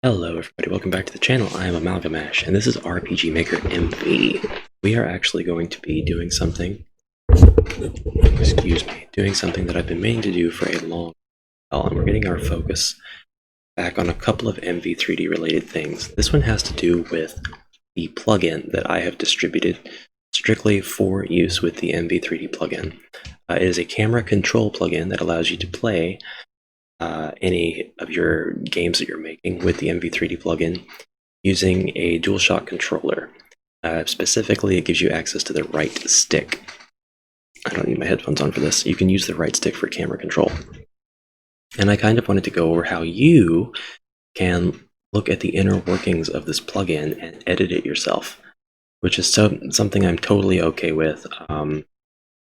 Hello everybody, welcome back to the channel. I am Amalgamash, and this is RPG Maker MV. We are actually going to be doing something, doing something that I've been meaning to do for a long while, and we're getting our focus back on a couple of MV3D related things. This one has to do with the plugin that I have distributed strictly for use with the MV3D plugin. It is a camera control plugin that allows you to play any of your games that you're making with the MV3D plugin using a DualShock controller. Specifically, it gives you access to the right stick. I don't need my headphones on for this. You can use the right stick for camera control. And I kind of wanted to go over how you can look at the inner workings of this plugin and edit it yourself, which is something I'm totally okay with.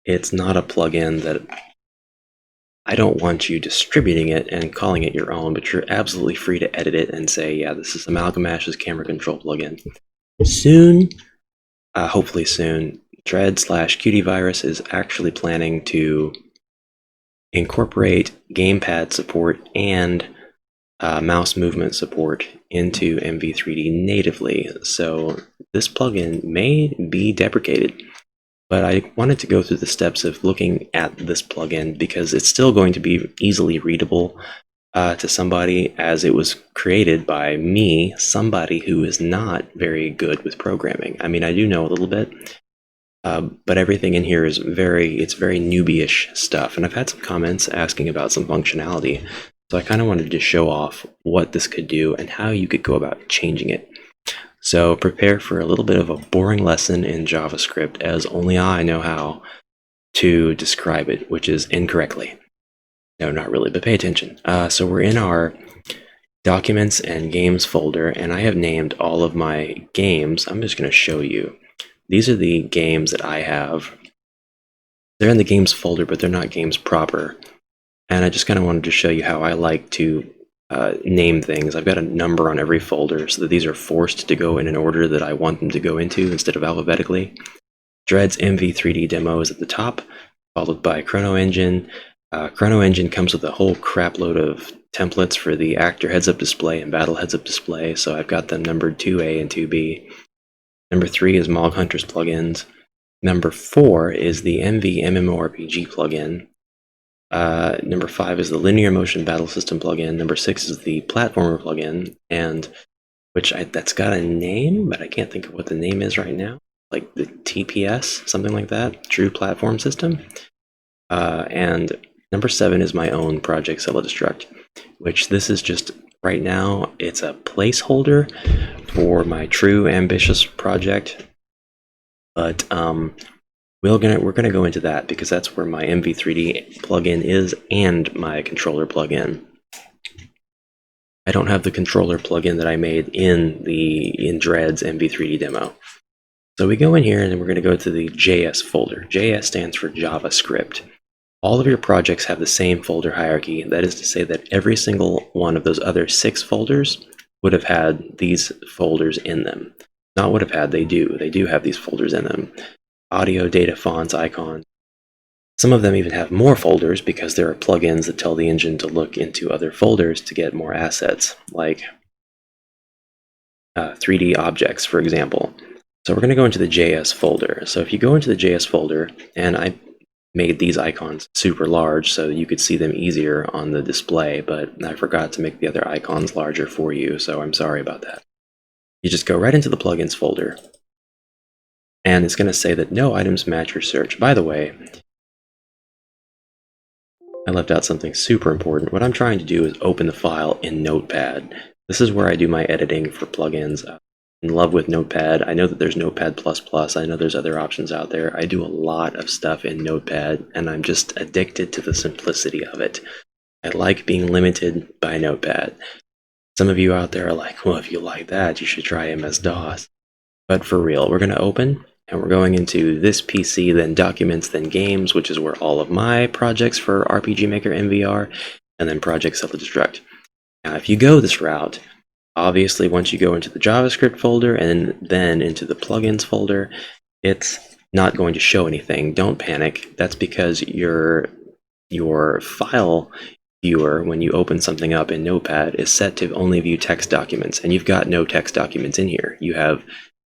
It's not a plugin that I don't want you distributing it and calling it your own, but you're absolutely free to edit it and say, yeah, this is Amalgamash's camera control plugin. Soon, hopefully soon, Dread/QTvirus is actually planning to incorporate gamepad support and mouse movement support into MV3D natively, so this plugin may be deprecated. But I wanted to go through the steps of looking at this plugin because it's still going to be easily readable to somebody, as it was created by me, somebody who is not very good with programming. I mean, I do know a little bit, but everything in here is very newbie-ish stuff. And I've had some comments asking about some functionality, so I kind of wanted to show off what this could do and how you could go about changing it. So prepare for a little bit of a boring lesson in JavaScript, as only I know how to describe it, which is incorrectly. No, not really, but pay attention. So we're in our Documents and Games folder, and I have named all of my games. I'm just going to show you. These are the games that I have. They're in the Games folder, but they're not games proper. And I just kind of wanted to show you how I like to name things. I've got a number on every folder so that these are forced to go in an order that I want them to go into instead of alphabetically. Dread's MV3D demo is at the top, followed by Chrono Engine. Chrono Engine comes with a whole crap load of templates for the actor heads-up display and battle heads-up display, so I've got them numbered 2A and 2B. Number 3 is Mog Hunters plugins. Number 4 is the MV MMORPG plugin. Number 5 is the Linear Motion Battle System plugin. Number 6 is the Platformer plugin, and that's got a name, but I can't think of what the name is right now. Like the TPS, something like that, True Platform System. And number 7 is my own project, CattleDog, which this is just, right now, it's a placeholder for my true ambitious project. But we're gonna go into that because that's where my MV3D plugin is and my controller plugin. I don't have the controller plugin that I made in Dread's MV3D demo. So we go in here and we're going to go to the JS folder. JS stands for JavaScript. All of your projects have the same folder hierarchy. That is to say that every single one of those other 6 folders would have had these folders in them. Not would have had, they do. They do have these folders in them. Audio, data, fonts, icons. Some of them even have more folders because there are plugins that tell the engine to look into other folders to get more assets, like 3D objects, for example. So we're going to go into the JS folder. So if you go into the JS folder, and I made these icons super large so you could see them easier on the display, but I forgot to make the other icons larger for you, so I'm sorry about that. You just go right into the plugins folder, and it's going to say that no items match your search. By the way, I left out something super important. What I'm trying to do is open the file in Notepad. This is where I do my editing for plugins. In love with Notepad. I know that there's Notepad++. I know there's other options out there. I do a lot of stuff in Notepad, and I'm just addicted to the simplicity of it. I like being limited by Notepad. Some of you out there are like, well, if you like that, you should try MS-DOS. But for real, we're going to open, and we're going into this PC, then Documents, then Games, which is where all of my projects for RPG Maker MV are, and then Project CattleDog. Now, if you go this route, obviously, once you go into the JavaScript folder and then into the plugins folder, it's not going to show anything. Don't panic. That's because your file viewer, when you open something up in Notepad, is set to only view text documents, and you've got no text documents in here. You have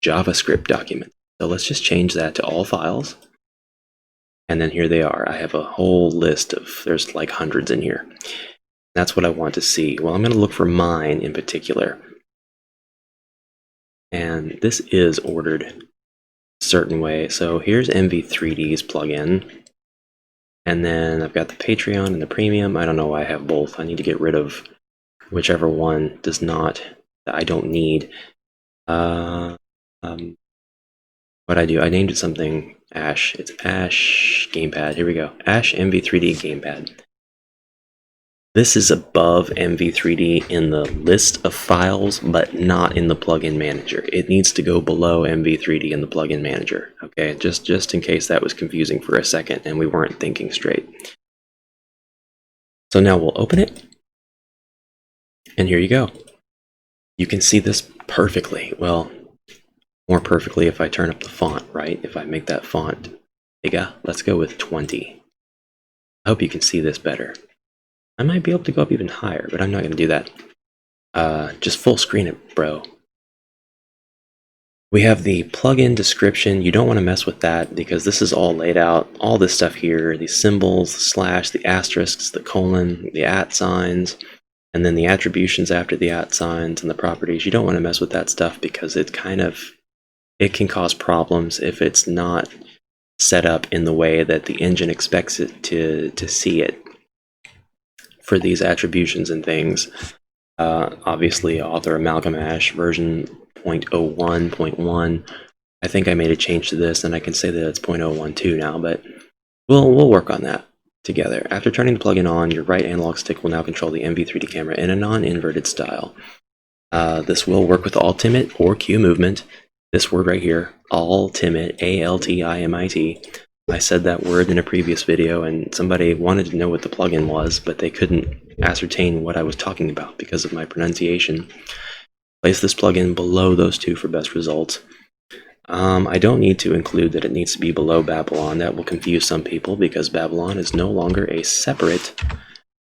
JavaScript documents. So let's just change that to all files. And then here they are. I have a whole list of, there's like hundreds in here. That's what I want to see. Well, I'm going to look for mine in particular. And this is ordered a certain way. So here's MV3D's plugin. And then I've got the Patreon and the Premium. I don't know why I have both. I need to get rid of whichever one does not, that I don't need. What I do, I named it something Ash. It's Ash Gamepad. Here we go. Ash MV3D Gamepad. This is above MV3D in the list of files, but not in the plugin manager. It needs to go below MV3D in the plugin manager. Okay, just in case that was confusing for a second and we weren't thinking straight. So now we'll open it. And here you go. You can see this perfectly. Well, more perfectly if I turn up the font, right? If I make that font bigger, let's go with 20. I hope you can see this better. I might be able to go up even higher, but I'm not going to do that. Just full screen it, bro. We have the plugin description. You don't want to mess with that because this is all laid out. All this stuff here, the symbols, the slash, the asterisks, the colon, the @ signs, and then the attributions after the @ signs and the properties. You don't want to mess with that stuff because it can cause problems if it's not set up in the way that the engine expects it to see it. For these attributions and things, obviously author amalgam hash version 0.01.1. I think I made a change to this, and I can say that it's 0.012 now, but we'll work on that together. After turning the plugin on, your right analog stick will now control the MV3D camera in a non-inverted style. This will work with Altimate or Q movement. This word right here, Altimate, A-L-T-I-M-I-T. I said that word in a previous video and somebody wanted to know what the plugin was, but they couldn't ascertain what I was talking about because of my pronunciation. Place this plugin below those two for best results. I don't need to include that it needs to be below Babylon. That will confuse some people because Babylon is no longer a separate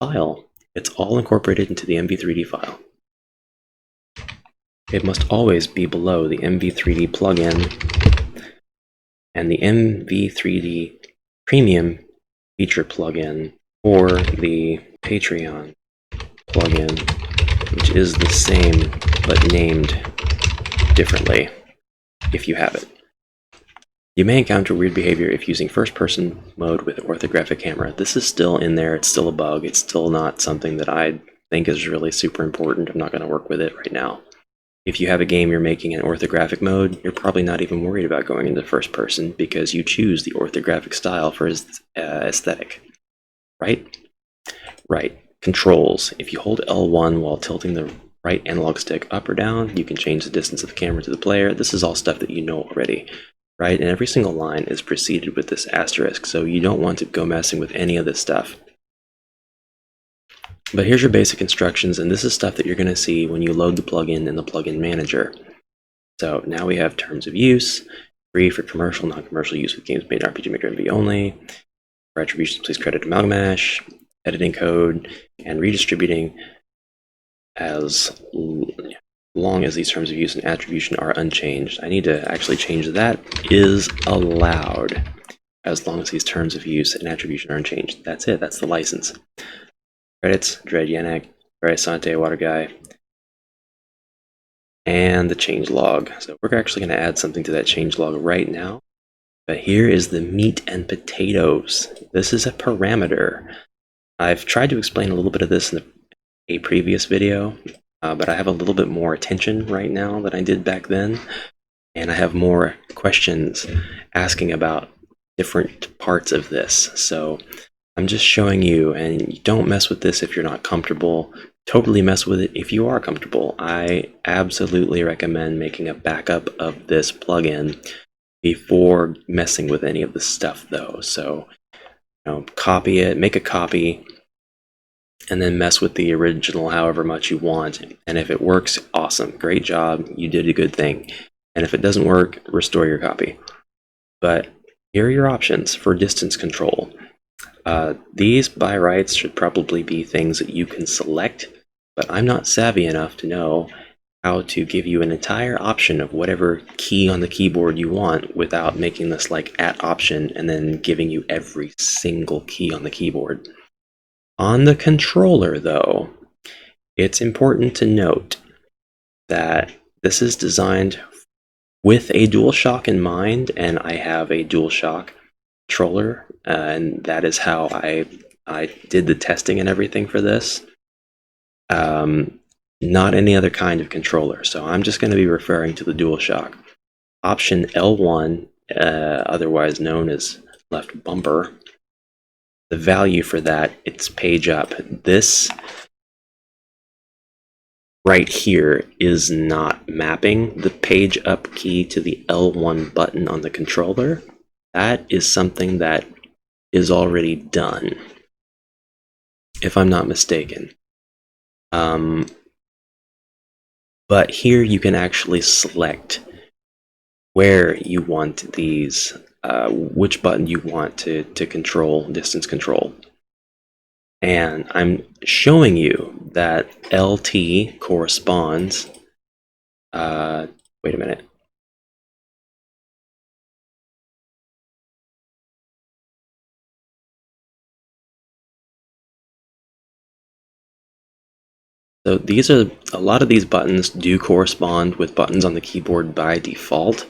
file. It's all incorporated into the MV3D file. It must always be below the MV3D plugin and the MV3D Premium feature plugin or the Patreon plugin, which is the same but named differently if you have it. You may encounter weird behavior if using first-person mode with orthographic camera. This is still in there. It's still a bug. It's still not something that I think is really super important. I'm not going to work with it right now. If you have a game you're making in orthographic mode, you're probably not even worried about going into first person because you choose the orthographic style for aesthetic. Right? Right. Controls. If you hold L1 while tilting the right analog stick up or down, you can change the distance of the camera to the player. This is all stuff that you know already. Right? And every single line is preceded with this asterisk, so you don't want to go messing with any of this stuff. But here's your basic instructions, and this is stuff that you're going to see when you load the plugin in the plugin manager. So now we have terms of use, free for commercial, non-commercial use with games made in RPG Maker MV only. For attributions, please credit amalgam hash, editing code, and redistributing as long as these terms of use and attribution are unchanged. I need to actually change that. Is allowed as long as these terms of use and attribution are unchanged. That's it. That's the license. Credits, Dread Yannick, Verisante, Water Guy, and the change log. So we're actually going to add something to that change log right now. But here is the meat and potatoes. This is a parameter. I've tried to explain a little bit of this in a previous video, but I have a little bit more attention right now than I did back then. And I have more questions asking about different parts of this. So I'm just showing you, and you don't mess with this if you're not comfortable. Totally mess with it if you are comfortable. I absolutely recommend making a backup of this plugin before messing with any of the stuff though. So, copy it, make a copy, and then mess with the original however much you want. And if it works, awesome, great job, you did a good thing. And if it doesn't work, restore your copy. But here are your options for distance control. These by rights should probably be things that you can select, but I'm not savvy enough to know how to give you an entire option of whatever key on the keyboard you want without making this like @ option and then giving you every single key on the keyboard. On the controller, though, it's important to note that this is designed with a DualShock in mind, and I have a DualShock controller, and that is how I did the testing and everything for this. Not any other kind of controller, so I'm just going to be referring to the DualShock. Option L1, otherwise known as left bumper, the value for that, it's page up. This right here is not mapping the page up key to the L1 button on the controller. That is something that is already done, if I'm not mistaken. But here you can actually select where you want these, which button you want to control distance control. And I'm showing you that LT corresponds, wait a minute. So these are, a lot of these buttons do correspond with buttons on the keyboard by default.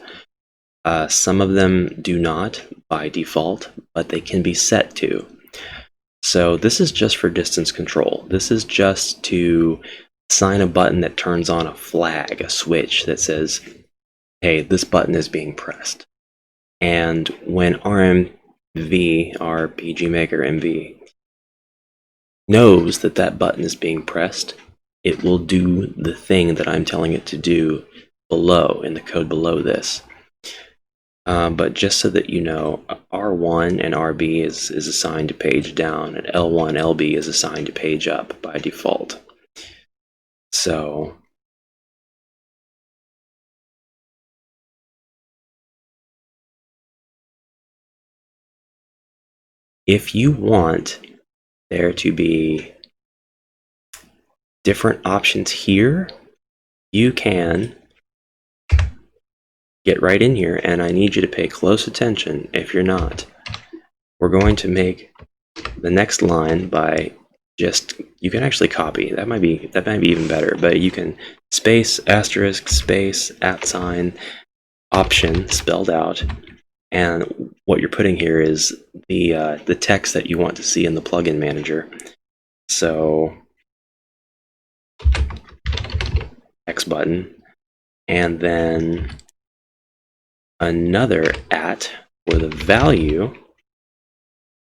Some of them do not by default, but they can be set to. So this is just for distance control. This is just to assign a button that turns on a flag, a switch that says, hey, this button is being pressed. And when RMV, our PG Maker MV, knows that that button is being pressed, it will do the thing that I'm telling it to do below, in the code below this. But just so that you know, R1 and RB is assigned to page down, and L1, LB is assigned to page up by default. So if you want there to be different options here, you can get right in here, and I need you to pay close attention. If you're not, we're going to make the next line by just, you can actually copy, that might be even better, but you can space, asterisk, space, @ option spelled out, and what you're putting here is the text that you want to see in the plugin manager. So X button, and then another @ for the value,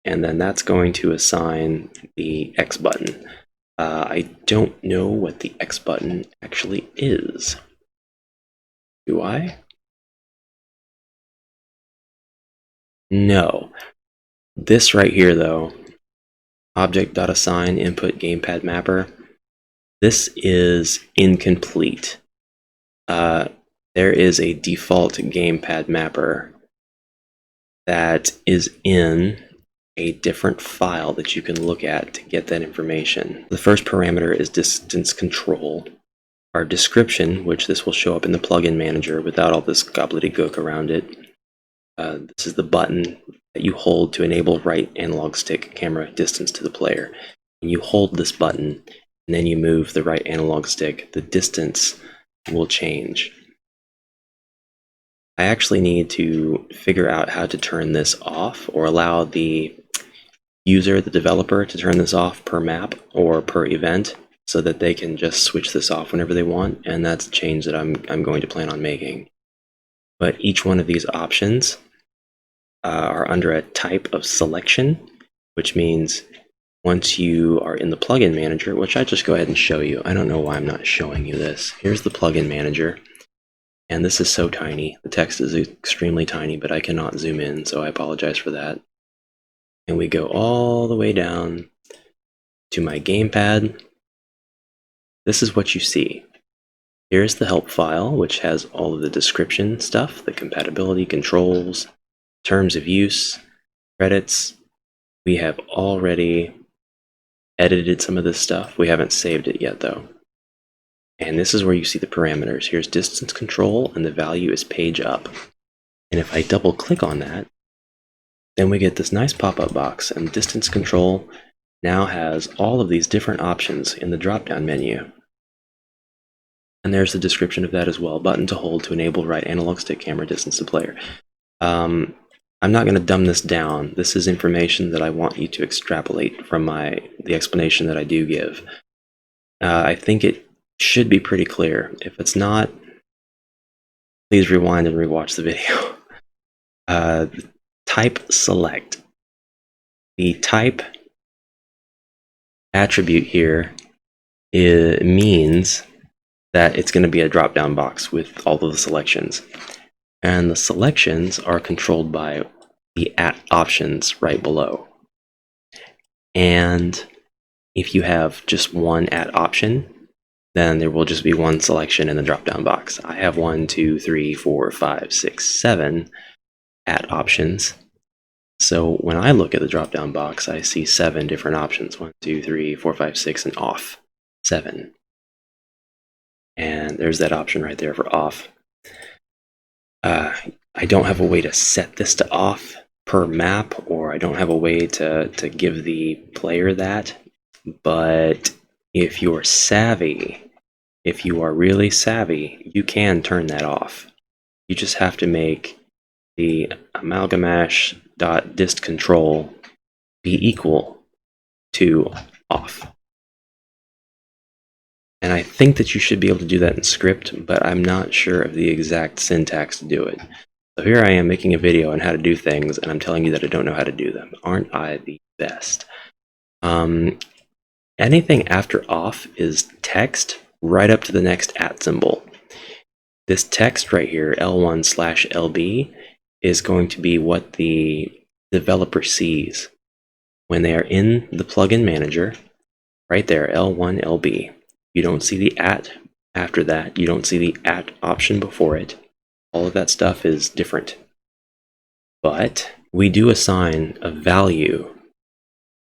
and then that's going to assign the X button. I don't know what the X button actually is. Do I? No. This right here, though, object.assign input gamepad mapper, this is incomplete. There is a default gamepad mapper that is in a different file that you can look at to get that information. The first parameter is distance control. Our description, which this will show up in the plugin manager without all this gobbledygook around it. This is the button that you hold to enable right analog stick camera distance to the player. And you hold this button, and then you move the right analog stick, the distance will change. I actually need to figure out how to turn this off, or allow the user, the developer, to turn this off per map or per event, so that they can just switch this off whenever they want, and that's a change that I'm going to plan on making. But each one of these options are under a type of selection, which means once you are in the plugin manager, which I just go ahead and show you. I don't know why I'm not showing you this. Here's the plugin manager. And this is so tiny. The text is extremely tiny, but I cannot zoom in, so I apologize for that. And we go all the way down to my gamepad. This is what you see. Here's the help file, which has all of the description stuff, the compatibility controls, terms of use, credits, We have already edited some of this stuff. We haven't saved it yet though. And this is where you see the parameters. Here's distance control, and the value is page up. And if I double click on that, then we get this nice pop-up box, and distance control now has all of these different options in the drop-down menu. And there's the description of that as well. Button to hold to enable right analog stick camera distance to player. I'm not going to dumb this down. This is information that I want you to extrapolate from the explanation that I do give. I think it should be pretty clear. If it's not, please rewind and rewatch the video. Type select. The type attribute here means that it's going to be a drop-down box with all of the selections. And the selections are controlled by the @ options right below. And if you have just one @ option, then there will just be one selection in the drop-down box. I have 1, 2, 3, 4, 5, 6, 7 @ options. So when I look at the drop-down box, I see 7 different options. 1, 2, 3, 4, 5, 6, and off. 7. And there's that option right there for off. I don't have a way to set this to off per map, or I don't have a way to give the player that. But if you're savvy, if you are really savvy, you can turn that off. You just have to make the amalgamash.dist control be equal to off. And I think that you should be able to do that in script, but I'm not sure of the exact syntax to do it. So here I am making a video on how to do things, and I'm telling you that I don't know how to do them. Aren't I the best? Anything after off is text right up to the next @ symbol. This text right here, L1/LB, is going to be what the developer sees when they are in the plugin manager. Right there, L1/LB. You don't see the @ after that. You don't see the @ option before it. All of that stuff is different. But we do assign a value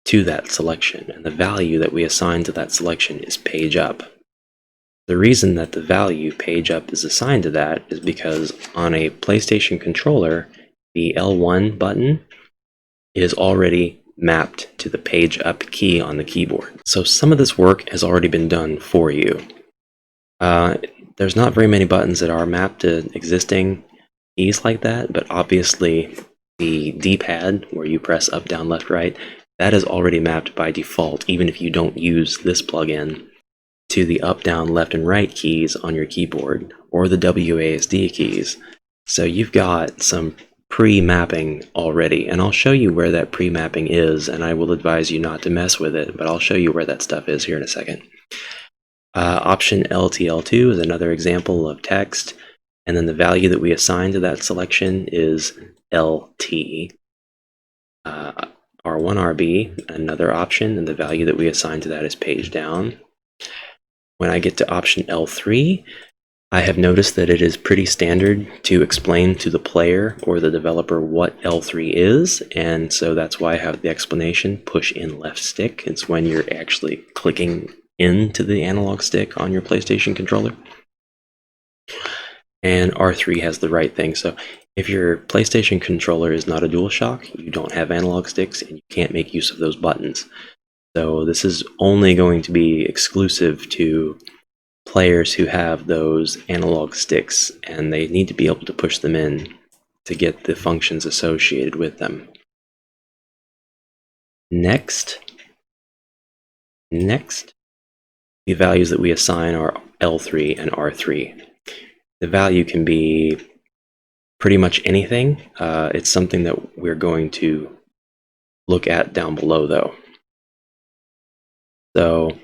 to that selection, and the value that we assign to that selection is page up. The reason that the value page up is assigned to that is because on a PlayStation controller, the L1 button is already mapped to the page up key on the keyboard. So some of this work has already been done for you. There's not very many buttons that are mapped to existing keys like that, but obviously the D-pad, where you press up, down, left, right, that is already mapped by default, even if you don't use this plugin, to the up, down, left, and right keys on your keyboard, or the WASD keys. So you've got some pre-mapping already, and I'll show you where that pre-mapping is, and I will advise you not to mess with it, but I'll show you where that stuff is here in a second. Option LTL2 is another example of text, and then the value that we assign to that selection is LT. R1RB, another option, and the value that we assign to that is page down. When I get to option L3, I have noticed that it is pretty standard to explain to the player or the developer what L3 is, and so that's why I have the explanation, push in left stick. It's when you're actually clicking into the analog stick on your PlayStation controller. And R3 has the right thing. So if your PlayStation controller is not a DualShock, you don't have analog sticks, and you can't make use of those buttons. So this is only going to be exclusive to players who have those analog sticks, and they need to be able to push them in to get the functions associated with them. Next, the values that we assign are L3 and R3. The value can be pretty much anything. It's something that we're going to look at down below, though. So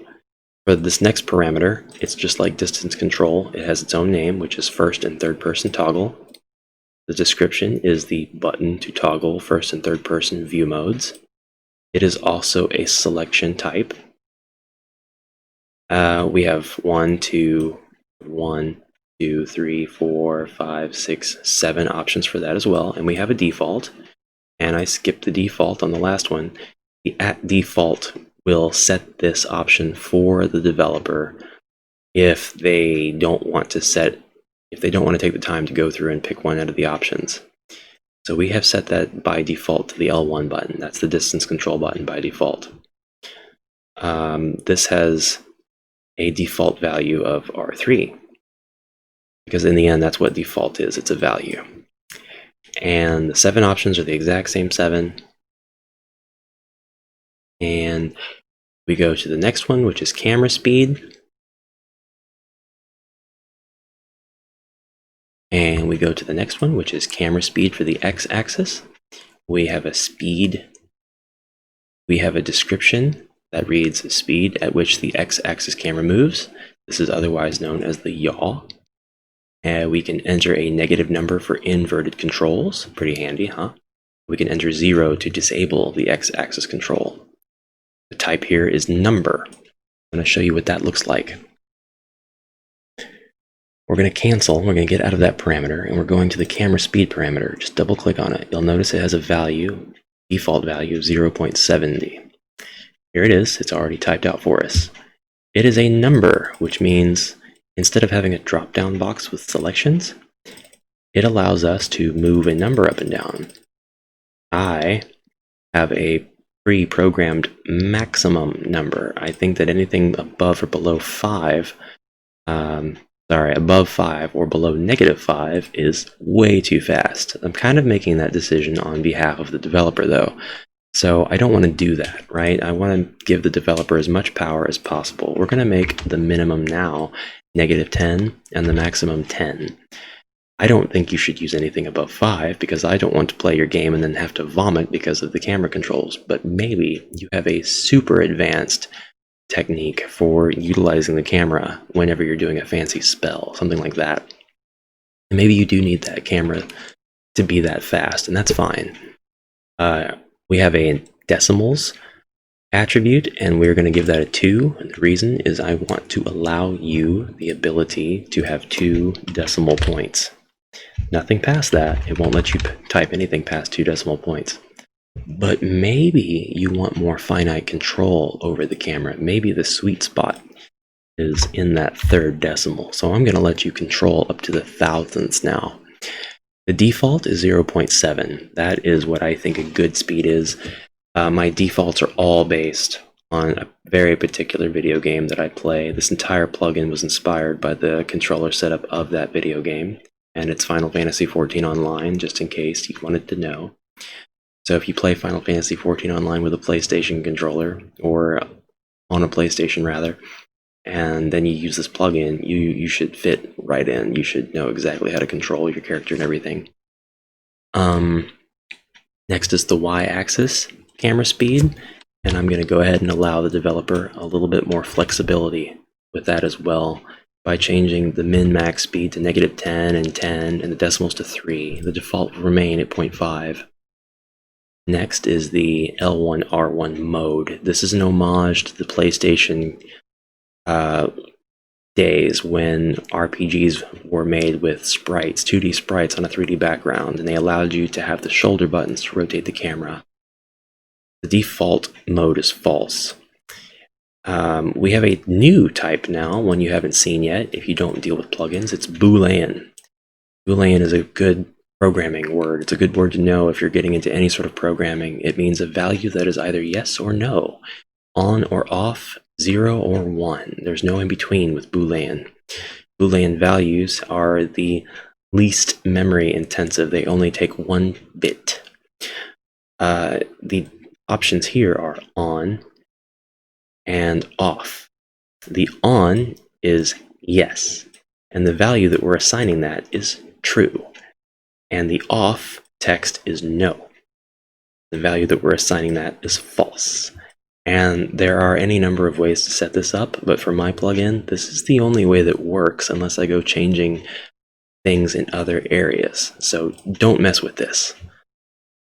for this next parameter, it's just like distance control. It has its own name, which is first and third person toggle. The description is the button to toggle first and third person view modes. It is also a selection type. We have 1, 2, 3, 4, 5, 6, 7 options for that as well, and we have a default. and I skip the default on the last one, the at default will set this option for the developer if they don't want to take the time to go through and pick one out of the options. So we have set that by default to the L1 button. That's the distance control button by default. This has a default value of R3, because in the end that's what default is, it's a value. And the 7 options are the exact same 7. And we go to the next one, which is camera speed. And we go to the next one, which is camera speed for the x-axis. We have a speed. We have a description that reads speed at which the x-axis camera moves. This is otherwise known as the yaw. And we can enter a negative number for inverted controls. Pretty handy, huh? We can enter 0 to disable the x-axis control. The type here is number. I'm going to show you what that looks like. We're going to cancel, we're going to get out of that parameter, and we're going to the camera speed parameter. Just double click on it. You'll notice it has a value, default value of 0.70. Here it is, it's already typed out for us. It is a number, which means instead of having a drop-down box with selections, it allows us to move a number up and down. I have a pre-programmed maximum number. I think that anything above or below 5, above 5 or below -5 is way too fast. I'm kind of making that decision on behalf of the developer though. So I don't want to do that, right? I want to give the developer as much power as possible. We're going to make the minimum now -10 and the maximum 10. I don't think you should use anything above 5 because I don't want to play your game and then have to vomit because of the camera controls. But maybe you have a super advanced technique for utilizing the camera whenever you're doing a fancy spell, something like that. And maybe you do need that camera to be that fast, and that's fine. We have a decimals attribute, and we're going to give that a 2. And the reason is I want to allow you the ability to have 2 decimal points. Nothing past that. It won't let you type anything past 2 decimal points. But maybe you want more finite control over the camera. Maybe the sweet spot is in that 3rd decimal. So I'm going to let you control up to the thousandths now. The default is 0.7. That is what I think a good speed is. My defaults are all based on a very particular video game that I play. This entire plugin was inspired by the controller setup of that video game. And it's Final Fantasy XIV Online, just in case you wanted to know. So if you play Final Fantasy XIV Online with a PlayStation controller, or on a PlayStation rather, and then you use this plugin, you should fit right in. You should know exactly how to control your character and everything. Next is the y-axis camera speed, and I'm going to go ahead and allow the developer a little bit more flexibility with that as well by changing the min-max speed to -10 and 10 and the decimals to 3. The default will remain at 0.5. Next is the L1r1 Mode. This is an homage to the PlayStation days when RPGs were made with sprites, 2D sprites on a 3D background, and they allowed you to have the shoulder buttons to rotate the camera. The default mode is false. We have a new type now, one you haven't seen yet if you don't deal with plugins. It's Boolean. Boolean is a good programming word. It's a good word to know if you're getting into any sort of programming. It means a value that is either yes or no, on or off, 0 or 1. There's no in between with Boolean. Boolean values are the least memory intensive. They only take 1 bit. The options here are on and off. The on is yes, and the value that we're assigning that is true. And the off text is no. The value that we're assigning that is false. And there are any number of ways to set this up, but for my plugin, this is the only way that works unless I go changing things in other areas. So don't mess with this.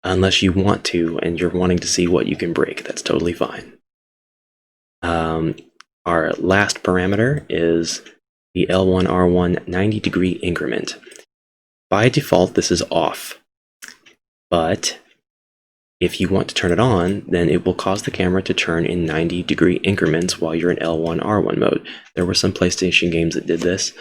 Unless you want to and you're wanting to see what you can break, that's totally fine. Our last parameter is the L1r1 90-degree increment. By default, this is off, but if you want to turn it on, then it will cause the camera to turn in 90-degree increments while you're in L1r1 mode. There were some PlayStation games that did this.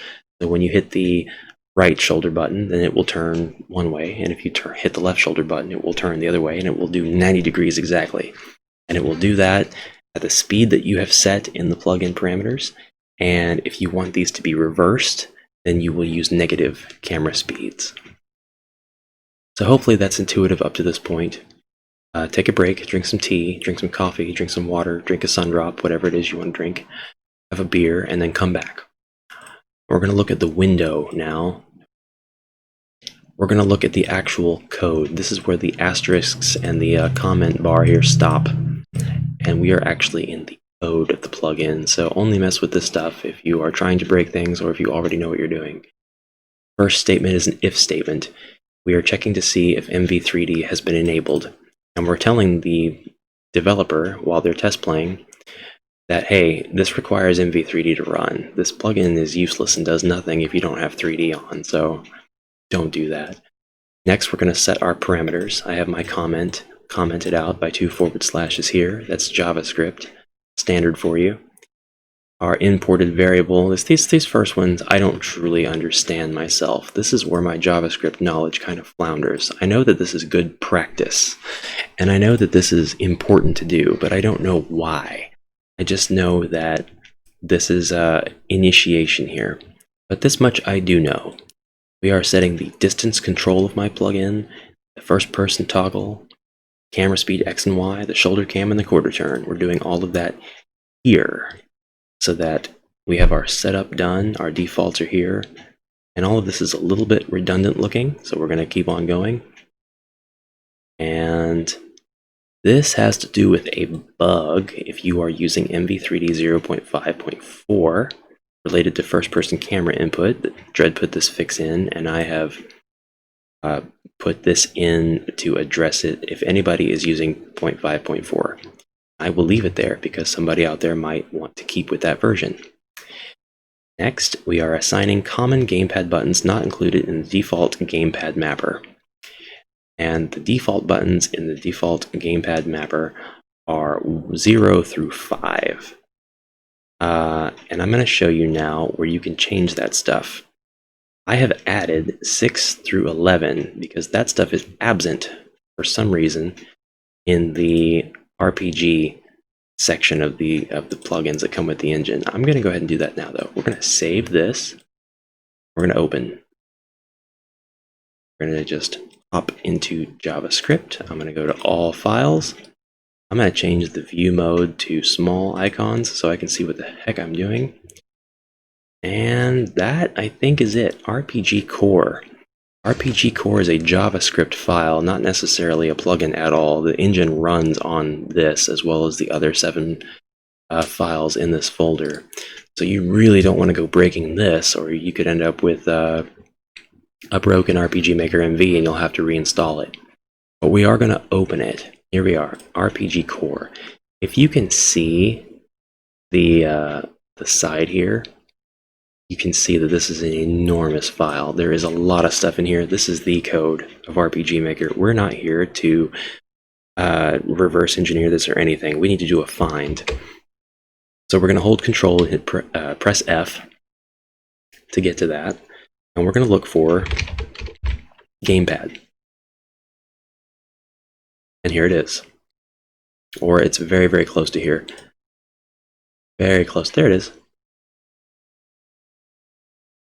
So when you hit the right shoulder button, then it will turn one way, and if you hit the left shoulder button, it will turn the other way, and it will do 90 degrees exactly. And it will do that at the speed that you have set in the plugin parameters. And if you want these to be reversed, then you will use negative camera speeds. So hopefully that's intuitive up to this point. Take a break, drink some tea, drink some coffee, drink some water, drink a sundrop, whatever it is you want to drink, have a beer, and then come back. We're going to look at the window now. We're going to look at the actual code. This is where the asterisks and the comment bar here stop. And we are actually in the code of the plugin, so only mess with this stuff if you are trying to break things or if you already know what you're doing. First statement is an if statement. We are checking to see if MV3D has been enabled, and we're telling the developer while they're test playing that, hey, this requires MV3D to run. This plugin is useless and does nothing if you don't have 3D on, so don't do that. Next, we're going to set our parameters. I have my commented out by 2 forward slashes here. That's JavaScript, standard for you. Our imported variable, these first ones I don't truly understand myself. This is where my JavaScript knowledge kind of flounders. I know that this is good practice, and I know that this is important to do, but I don't know why. I just know that this is initiation here. But this much I do know. We are setting the distance control of my plugin, the first person toggle, camera speed X and Y, the shoulder cam, and the quarter turn. We're doing all of that here so that we have our setup done, our defaults are here, and all of this is a little bit redundant looking, so we're going to keep on going. And this has to do with a bug if you are using MV3D 0.5.4 related to first-person camera input. Dred put this fix in, and I have put this in to address it if anybody is using 0.5.4. I will leave it there because somebody out there might want to keep with that version. Next, we are assigning common gamepad buttons not included in the default Gamepad Mapper. And the default buttons in the default Gamepad Mapper are 0 through 5. And I'm going to show you now where you can change that stuff. I have added 6 through 11 because that stuff is absent for some reason in the RPG section of the plugins that come with the engine. I'm going to go ahead and do that now, though. We're going to save this. We're going to open. We're going to just hop into JavaScript. I'm going to go to all files. I'm going to change the view mode to small icons so I can see what the heck I'm doing. And that, I think, is it. RPG Core. RPG Core is a JavaScript file, not necessarily a plugin at all. The engine runs on this as well as the other 7 files in this folder. So you really don't want to go breaking this, or you could end up with a broken RPG Maker MV and you'll have to reinstall it. But we are going to open it. Here we are, RPG Core. If you can see the side here, you can see that this is an enormous file. There is a lot of stuff in here. This is the code of RPG Maker. We're not here to reverse engineer this or anything. We need to do a find. So we're going to hold Control and hit press F to get to that. And we're going to look for Gamepad. And here it is. Or it's very, very close to here. Very close. There it is.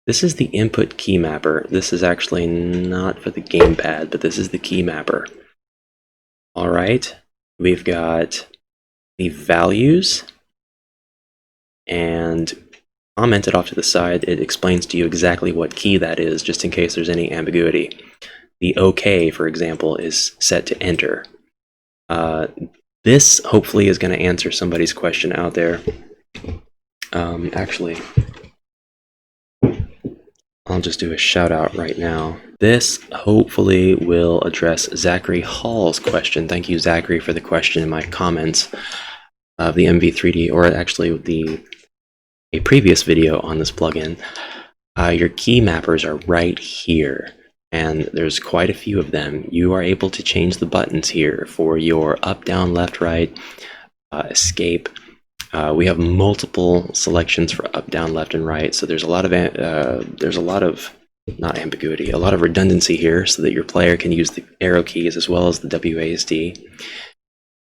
This is the input key mapper. This is actually not for the gamepad, but this is the key mapper. All right, we've got the values, and commented off to the side, it explains to you exactly what key that is, just in case there's any ambiguity. The OK, for example, is set to enter. This hopefully is going to answer somebody's question out there. Actually, I'll just do a shout out right now. This hopefully will address Zachary Hall's question. Thank you, Zachary, for the question in my comments of the MV3D, or actually a previous video on this plugin. Your key mappers are right here, and there's quite a few of them. You are able to change the buttons here for your up, down, left, right, escape. We have multiple selections for up, down, left, and right, so there's a lot of not ambiguity, a lot of redundancy here, so that your player can use the arrow keys as well as the WASD.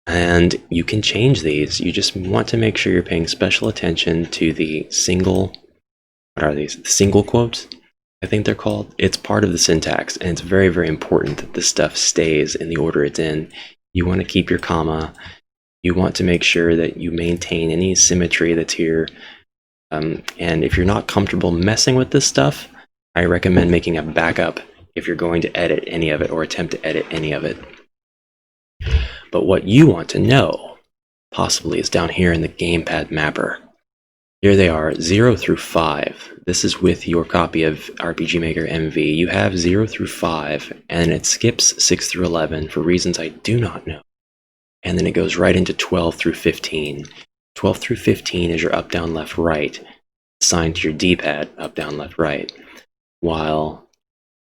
And you can change these. You just want to make sure you're paying special attention to the single, what are these? The single quotes, I think they're called. It's part of the syntax, and it's very, very important that this stuff stays in the order it's in. You want to keep your comma. You want to make sure that you maintain any symmetry that's here. And if you're not comfortable messing with this stuff, I recommend making a backup if you're going to edit any of it or attempt to edit any of it. But what you want to know, possibly, is down here in the Gamepad Mapper. Here they are, 0 through 5. This is with your copy of RPG Maker MV. You have 0 through 5, and it skips 6 through 11 for reasons I do not know. And then it goes right into 12 through 15. 12 through 15 is your up, down, left, right, assigned to your D-pad, up, down, left, right. While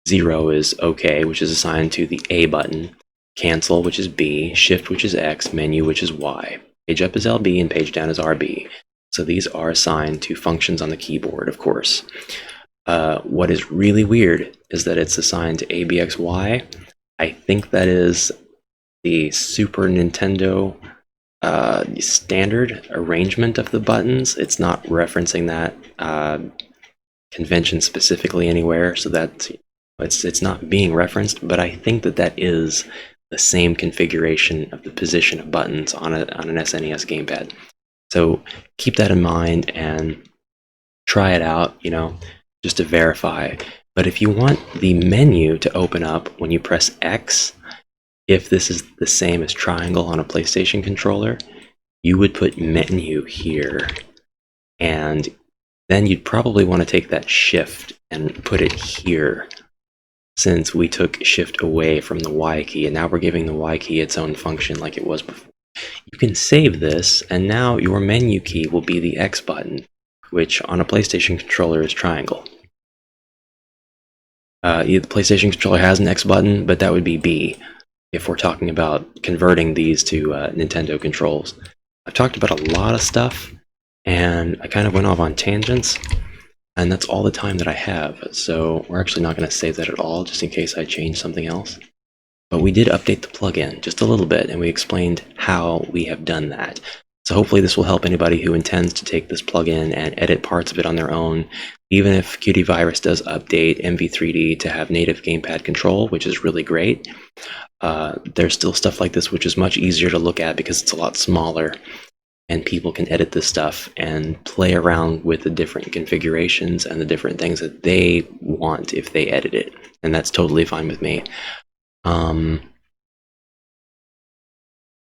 0 is OK, which is assigned to the A button. Cancel, which is B, Shift, which is X, Menu, which is Y. Page up is LB and page down is RB. So these are assigned to functions on the keyboard, of course. What is really weird is that it's assigned to ABXY. I think that is the Super Nintendo standard arrangement of the buttons. It's not referencing that convention specifically anywhere, so that it's not being referenced, but I think that that is the same configuration of the position of buttons on an SNES gamepad. So keep that in mind and try it out, just to verify. But if you want the menu to open up when you press X, if this is the same as triangle on a PlayStation controller, you would put menu here. And then you'd probably want to take that shift and put it here, since we took shift away from the Y key, and now we're giving the Y key its own function like it was before. You can save this, and now your menu key will be the X button, which on a PlayStation controller is triangle. The PlayStation controller has an X button, but that would be B if we're talking about converting these to Nintendo controls. I've talked about a lot of stuff, and I kind of went off on tangents. And that's all the time that I have, so we're actually not going to save that at all, just in case I change something else. But we did update the plugin just a little bit, and we explained how we have done that. So hopefully this will help anybody who intends to take this plugin and edit parts of it on their own, even if Qt Virus does update MV3D to have native gamepad control, which is really great. There's still stuff like this which is much easier to look at because it's a lot smaller, and people can edit this stuff and play around with the different configurations and the different things that they want if they edit it. And that's totally fine with me.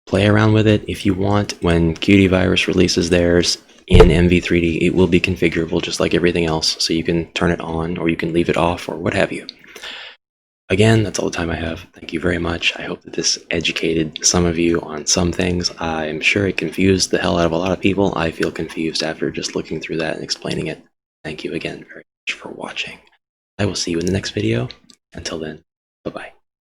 Play around with it if you want. When Qt Virus releases theirs in MV3D, it will be configurable just like everything else. So you can turn it on or you can leave it off or what have you. Again, that's all the time I have. Thank you very much. I hope that this educated some of you on some things. I'm sure it confused the hell out of a lot of people. I feel confused after just looking through that and explaining it. Thank you again very much for watching. I will see you in the next video. Until then, bye-bye.